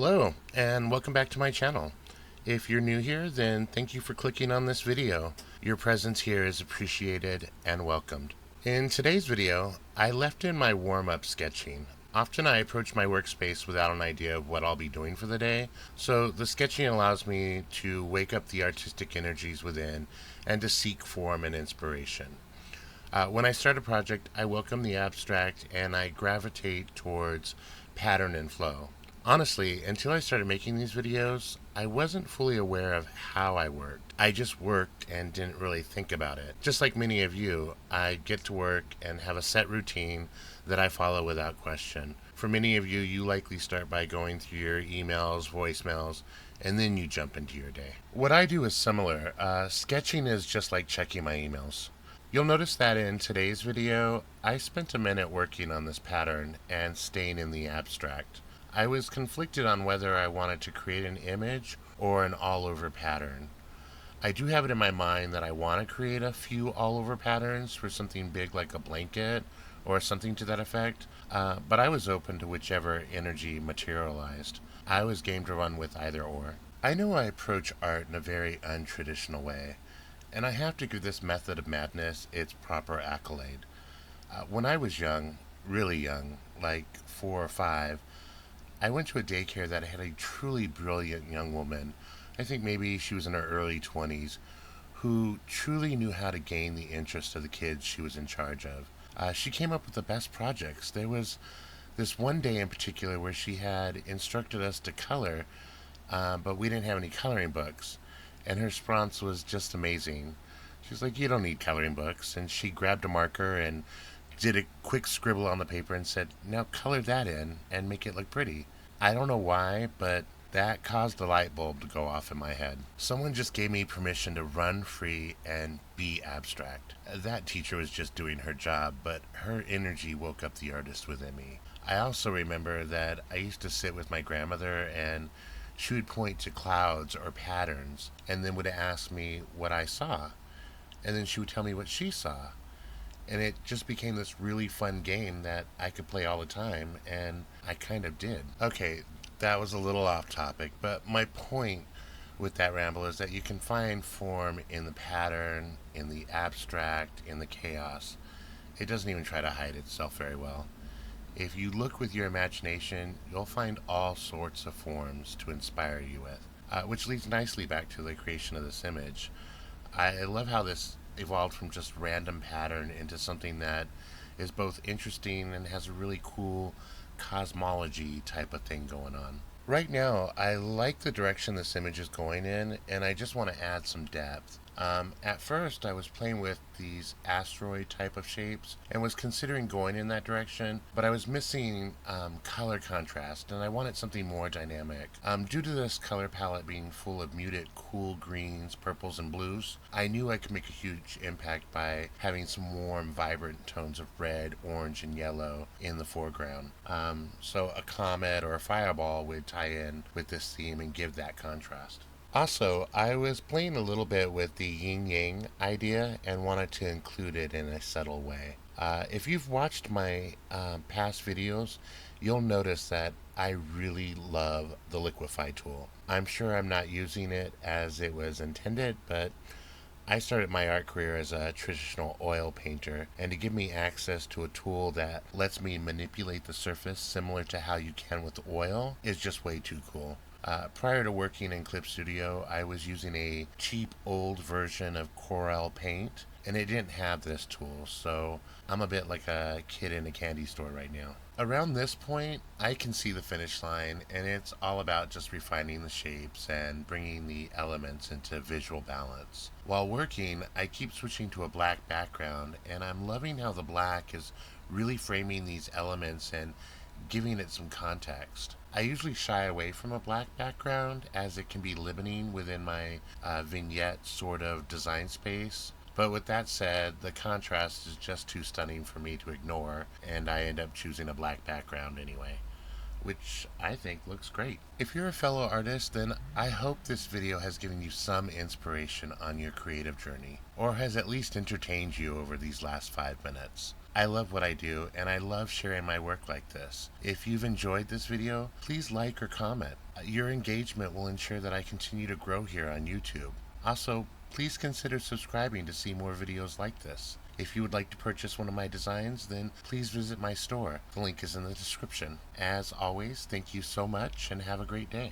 Hello, and welcome back to my channel. If you're new here, then thank you for clicking on this video. Your presence here is appreciated and welcomed. In today's video, I left in my warm-up sketching. Often I approach my workspace without an idea of what I'll be doing for the day, so the sketching allows me to wake up the artistic energies within and to seek form and inspiration. When I start a project, I welcome the abstract and I gravitate towards pattern and flow. Honestly, until I started making these videos, I wasn't fully aware of how I worked. I just worked and didn't really think about it. Just like many of you, I get to work and have a set routine that I follow without question. For many of you, you likely start by going through your emails, voicemails, and then you jump into your day. What I do is similar. Sketching is just like checking my emails. You'll notice that in today's video, I spent a minute working on this pattern and staying in the abstract. I was conflicted on whether I wanted to create an image or an all-over pattern. I do have it in my mind that I want to create a few all-over patterns for something big like a blanket or something to that effect, but I was open to whichever energy materialized. I was game to run with either or. I know I approach art in a very untraditional way, and I have to give this method of madness its proper accolade. When I was young, really young, like 4 or 5, I went to a daycare that had a truly brilliant young woman. I think maybe she was in her early 20s, who truly knew how to gain the interest of the kids she was in charge of. She came up with the best projects. There was this one day in particular where she had instructed us to color, but we didn't have any coloring books, and her response was just amazing. She was like, "You don't need coloring books," and she grabbed a marker and did a quick scribble on the paper and said, "Now color that in and make it look pretty." I don't know why, but that caused a light bulb to go off in my head. Someone just gave me permission to run free and be abstract. That teacher was just doing her job, but her energy woke up the artist within me. I also remember that I used to sit with my grandmother and she would point to clouds or patterns and then would ask me what I saw. And then she would tell me what she saw. And it just became this really fun game that I could play all the time, and I kind of did. Okay, that was a little off topic, but my point with that ramble is that you can find form in the pattern, in the abstract, in the chaos. It doesn't even try to hide itself very well. If you look with your imagination, you'll find all sorts of forms to inspire you with, which leads nicely back to the creation of this image. I love how this evolved from just random pattern into something that is both interesting and has a really cool cosmology type of thing going on. Right now, I like the direction this image is going in, and I just want to add some depth. At first, I was playing with these asteroid type of shapes and was considering going in that direction, but I was missing color contrast, and I wanted something more dynamic. Due to this color palette being full of muted, cool greens, purples, and blues, I knew I could make a huge impact by having some warm, vibrant tones of red, orange, and yellow in the foreground. So a comet or a fireball would tie in with this theme and give that contrast. Also, I was playing a little bit with the yin-yang idea and wanted to include it in a subtle way. If you've watched my past videos, you'll notice that I really love the liquify tool. I'm sure I'm not using it as it was intended, but I started my art career as a traditional oil painter, and to give me access to a tool that lets me manipulate the surface similar to how you can with oil is just way too cool. Prior to working in Clip Studio, I was using a cheap old version of Corel Paint, and it didn't have this tool, so I'm a bit like a kid in a candy store right now. Around this point, I can see the finish line, and it's all about just refining the shapes and bringing the elements into visual balance. While working, I keep switching to a black background, and I'm loving how the black is really framing these elements and giving it some context. I usually shy away from a black background as it can be limiting within my vignette sort of design space. But with that said, the contrast is just too stunning for me to ignore, and I end up choosing a black background anyway, which I think looks great. If you're a fellow artist, then I hope this video has given you some inspiration on your creative journey, or has at least entertained you over these last 5 minutes. I love what I do, and I love sharing my work like this. If you've enjoyed this video, please like or comment. Your engagement will ensure that I continue to grow here on YouTube. Also, please consider subscribing to see more videos like this. If you would like to purchase one of my designs, then please visit my store. The link is in the description. As always, thank you so much and have a great day.